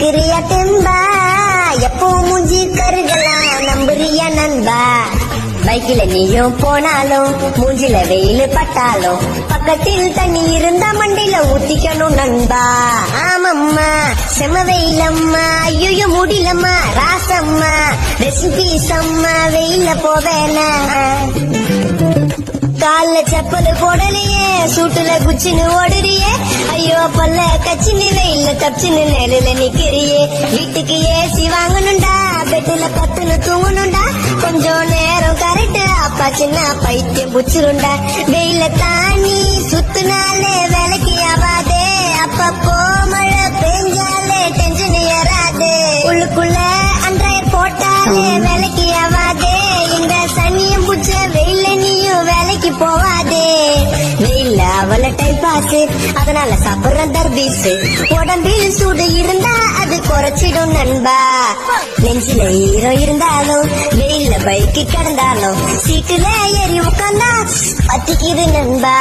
இருக்கிறியா தெம்பா, எப்போ மூஞ்சி கருகலாம் நம்புறியா நண்பா. பைக்கில நீயும் போனாலும் மூஞ்சில வெயில் பட்டாலும் பக்கத்தில் தண்ணி இருந்தா மண்டையில ஊத்திக்கணும் நண்பா. ஆமம்மா செம வெயிலம்மா, ஐயோ முடியலம்மா ராசம்மா, ரெசிபி சம்மா வெயில போவேனா. கால்ல செப்பல் போடலையே சூட்டுல குச்சின்னு ஓடுறியே, ஐயோ பல்ல கச்சின்னு வெயில தப்பிச்சுன்னு நிழல நிக்கிறியே. வீட்டுக்கு ஏசி வாங்கணும்டா, பெட்டுல பத்துன்னு தூங்கணும்டா, கொஞ்சம் நேரம் கரெக்ட் அப்பா சின்ன பைத்தியம் புச்சிருண்டா. வெயில தாண்டி சுத்துனாலே வேலைக்கு ஆவாதே, அப்பப்போ மழை பெஞ்சாலே டென்ஷன் ஏறாது, உள்ளுக்குள்ள அன்றாயிரம் போட்டாலே வேலைக்கு ஆவாதே. இந்த சனியம் புச்ச வெயில நீயும் வேலைக்கு போவாதே. வெயில அவள டைம் பாஸ், அதனால சாப்பிடுற தர்பீஸ். உடம்பில் சூடு இருந்தா அது குறைச்சிடும் நண்பா. நெஞ்சில ஈரம் இருந்தாலும் வெயில பைக்கு கிடந்தாலும் சீட்டுல ஏறி உட்காந்தா பத்திக்குது நண்பா.